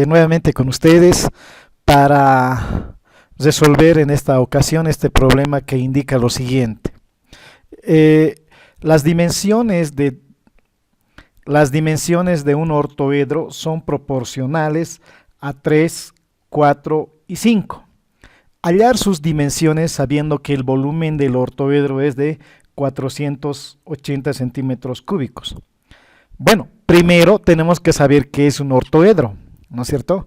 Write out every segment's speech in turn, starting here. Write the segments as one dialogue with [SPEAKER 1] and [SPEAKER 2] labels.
[SPEAKER 1] nuevamente con ustedes para resolver en esta ocasión este problema que indica lo siguiente. Las dimensiones de un ortoedro son proporcionales a 3, 4 y 5. Hallar sus dimensiones sabiendo que el volumen del ortoedro es de 480 centímetros cúbicos. Bueno, primero tenemos que saber qué es un ortoedro, ¿no es cierto?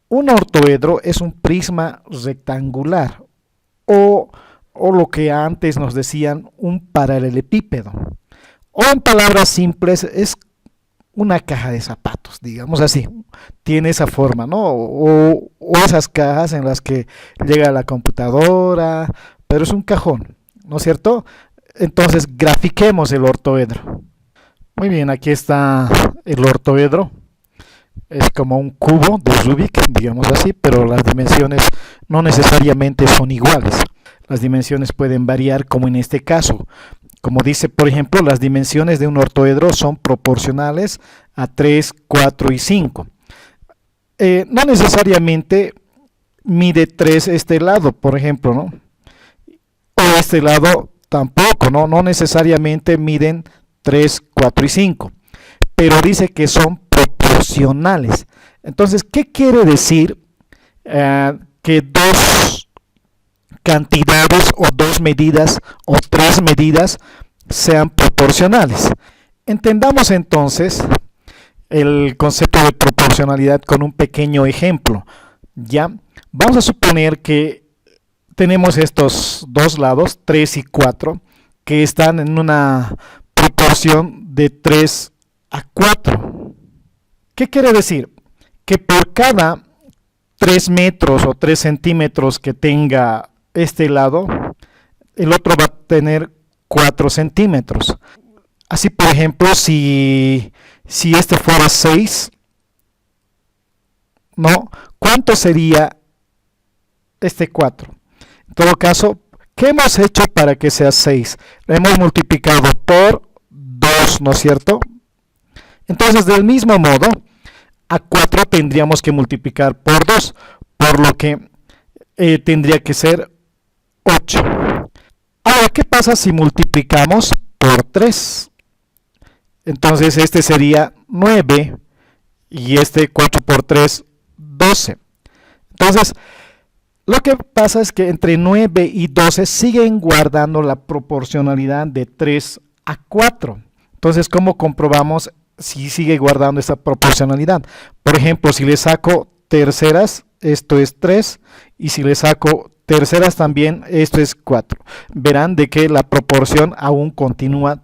[SPEAKER 1] Un ortoedro es un prisma rectangular o lo que antes nos decían un paralelepípedo. O en palabras simples es una caja de zapatos, digamos así, tiene esa forma, ¿no? O esas cajas en las que llega la computadora, pero es un cajón, ¿no es cierto? Entonces grafiquemos el ortoedro. Muy bien, aquí está el ortoedro. Es como un cubo de Rubik, digamos así, pero las dimensiones no necesariamente son iguales. Las dimensiones pueden variar, como en este caso. Como dice, por ejemplo, las dimensiones de un ortoedro son proporcionales a 3, 4 y 5. No necesariamente mide 3 este lado, por ejemplo, ¿no? O este lado tampoco, ¿no? No necesariamente miden 3, 4 y 5. Pero dice que son proporcionales. Entonces, ¿qué quiere decir que dos cantidades o dos medidas o tres medidas sean proporcionales? Entendamos entonces el concepto de proporcionalidad con un pequeño ejemplo. ¿Ya? Vamos a suponer que tenemos estos dos lados, 3 y 4, que están en una proporción de 3 a 4. ¿Qué quiere decir? Que por cada 3 metros o 3 centímetros que tenga este lado, el otro va a tener 4 centímetros. Así, por ejemplo, si este fuera 6, ¿no? ¿Cuánto sería este 4? En todo caso, ¿qué hemos hecho para que sea 6? Lo hemos multiplicado por 2, ¿no es cierto? Entonces, del mismo modo, a 4 tendríamos que multiplicar por 2, por lo que tendría que ser 8. Ahora, ¿qué pasa si multiplicamos por 3? Entonces, este sería 9 y este 4 por 3, 12. Entonces, lo que pasa es que entre 9 y 12 siguen guardando la proporcionalidad de 3 a 4. Entonces, ¿cómo comprobamos si sigue guardando esa proporcionalidad? Por ejemplo, si le saco terceras, esto es 3, y si le saco terceras también, esto es 4. Verán de que la proporción aún continúa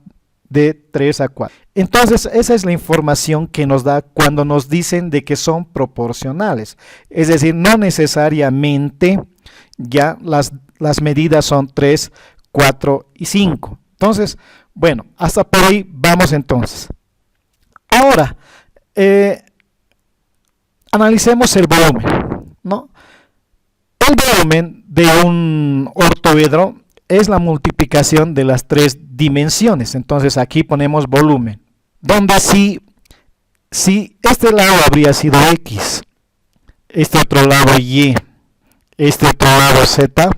[SPEAKER 1] de 3 a 4. Entonces, esa es la información que nos da cuando nos dicen de que son proporcionales. Es decir, no necesariamente ya las medidas son 3, 4 y 5. Entonces, bueno, hasta por ahí vamos entonces. Ahora, analicemos el volumen, ¿no? El volumen de un ortoedro es la multiplicación de las tres dimensiones. Entonces aquí ponemos volumen, donde si este lado habría sido X, este otro lado Y, este otro lado Z,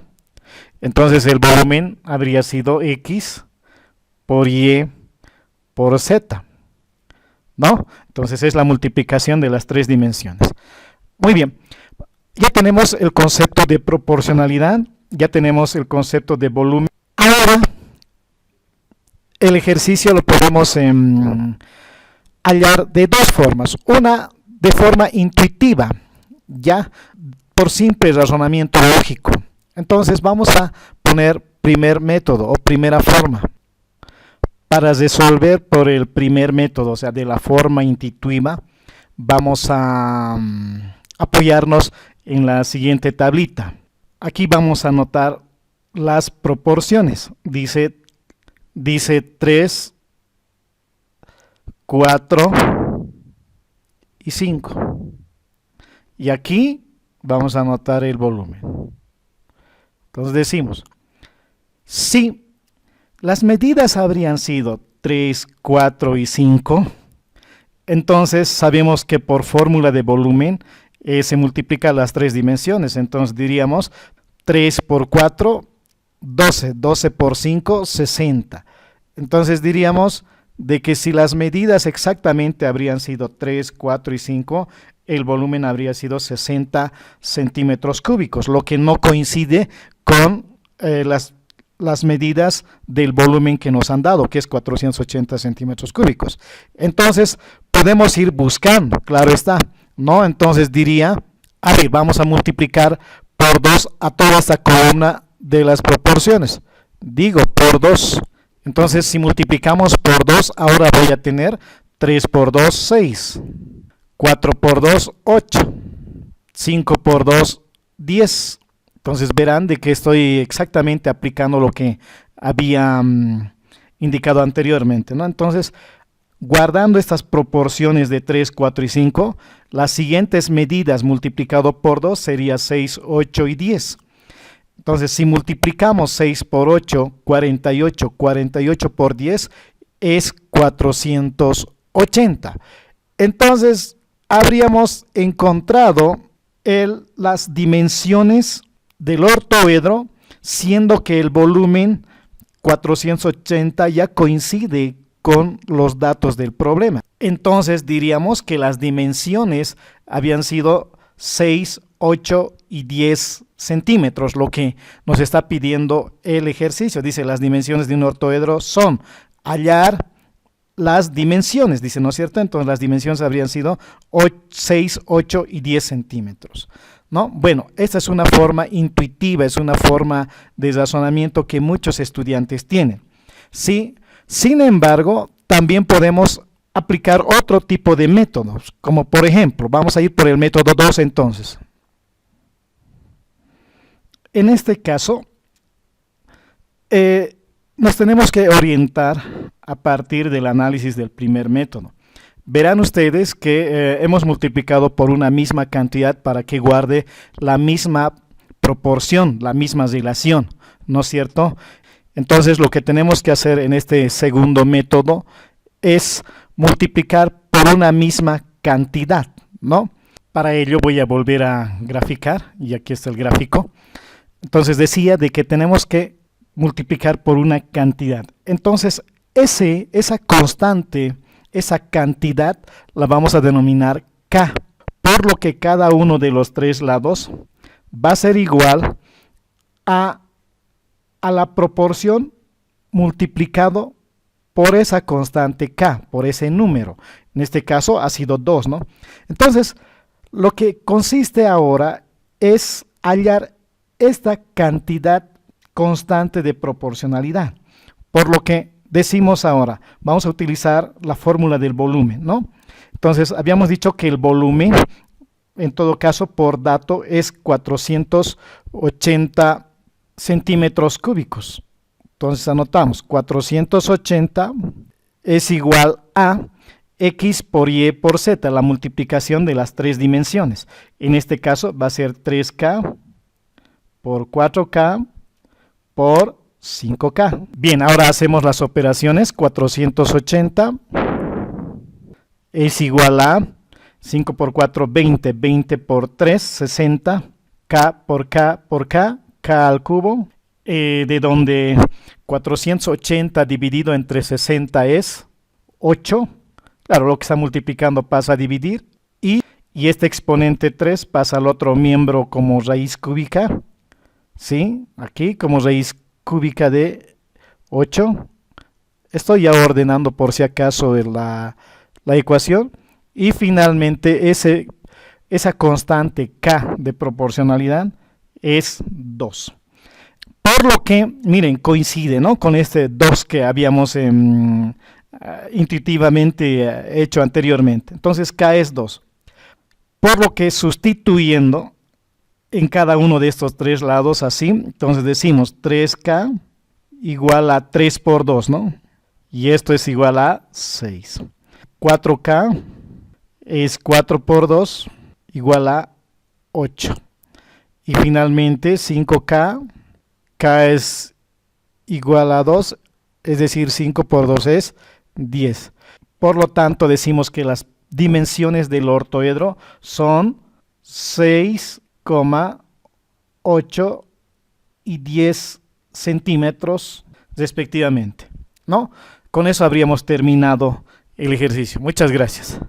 [SPEAKER 1] entonces el volumen habría sido X por Y por Z, ¿no? Entonces es la multiplicación de las tres dimensiones. Muy bien, ya tenemos el concepto de proporcionalidad, ya tenemos el concepto de volumen. Ahora, el ejercicio lo podemos hallar de dos formas. Una, de forma intuitiva, ya por simple razonamiento lógico. Entonces vamos a poner primer método o primera forma. Para resolver por el primer método, o sea, de la forma intuitiva, vamos a apoyarnos en la siguiente tablita. Aquí vamos a anotar las proporciones. Dice 3, 4 y 5. Y aquí vamos a anotar el volumen. Entonces decimos, si las medidas habrían sido 3, 4 y 5, Entonces sabemos que por fórmula de volumen se multiplica las tres dimensiones. Entonces diríamos 3 por 4, 12, 12 por 5, 60. Entonces diríamos de que si las medidas exactamente habrían sido 3, 4 y 5, el volumen habría sido 60 centímetros cúbicos, lo que no coincide con las medidas del volumen que nos han dado, que es 480 centímetros cúbicos. Entonces podemos ir buscando, claro está, ¿no? Entonces diría, a ver, vamos a multiplicar por 2 a toda esta columna de las proporciones. Digo, por 2. Entonces, si multiplicamos por 2, ahora voy a tener 3 por 2, 6. 4 por 2, 8. 5 por 2, 10. Entonces, verán de que estoy exactamente aplicando lo que había indicado anteriormente, ¿no? Entonces, guardando estas proporciones de 3, 4 y 5, las siguientes medidas multiplicado por 2 sería 6, 8 y 10. Entonces, si multiplicamos 6 por 8, 48, 48 por 10 es 480. Entonces, habríamos encontrado las dimensiones del ortoedro, siendo que el volumen 480 ya coincide con los datos del problema. Entonces, diríamos que las dimensiones habían sido 6, 8 y 10 centímetros, lo que nos está pidiendo el ejercicio. Dice, las dimensiones de un ortoedro son hallar las dimensiones, dice, ¿no es cierto? Entonces las dimensiones habrían sido 6, 8 y 10 centímetros, ¿no? Bueno, esta es una forma intuitiva, es una forma de razonamiento que muchos estudiantes tienen. Sí, sin embargo, también podemos aplicar otro tipo de métodos, como por ejemplo, vamos a ir por el método 2 entonces. En este caso, nos tenemos que orientar a partir del análisis del primer método. Verán ustedes que hemos multiplicado por una misma cantidad para que guarde la misma proporción, la misma relación, ¿no es cierto? Entonces, lo que tenemos que hacer en este segundo método es multiplicar por una misma cantidad, ¿no? Para ello voy a volver a graficar, y aquí está el gráfico. Entonces decía de que tenemos que multiplicar por una cantidad. Entonces esa constante, esa cantidad la vamos a denominar K, por lo que cada uno de los tres lados va a ser igual a la proporción multiplicado por esa constante K, por ese número. En este caso ha sido 2, ¿no? Entonces, lo que consiste ahora es hallar esta cantidad constante de proporcionalidad. Por lo que decimos ahora, vamos a utilizar la fórmula del volumen, ¿no? Entonces, habíamos dicho que el volumen, en todo caso, por dato, es 480 centímetros cúbicos. Entonces, anotamos, 480 es igual a X por Y por Z, la multiplicación de las tres dimensiones. En este caso, va a ser 3K por 4K por 5K. Bien, ahora hacemos las operaciones. 480 es igual a 5 por 4, 20, 20 por 3, 60, K por K por K, K al cubo, de donde 480 dividido entre 60 es 8. Claro, lo que está multiplicando pasa a dividir, y este exponente 3 pasa al otro miembro como raíz cúbica. ¿Sí? Aquí como raíz cúbica de 8. Estoy ya ordenando por si acaso la ecuación. Y finalmente esa constante K de proporcionalidad es 2. Por lo que, miren, coincide, ¿no?, con este 2 que habíamos intuitivamente hecho anteriormente. Entonces K es 2. Por lo que sustituyendo en cada uno de estos tres lados así, entonces decimos 3K igual a 3 por 2, ¿no? Y esto es igual a 6. 4K es 4 por 2 igual a 8. Y finalmente 5K, K es igual a 2, es decir, 5 por 2 es 10. Por lo tanto, decimos que las dimensiones del ortoedro son 6,8 y 10 centímetros respectivamente, ¿no? Con eso habríamos terminado el ejercicio. Muchas gracias.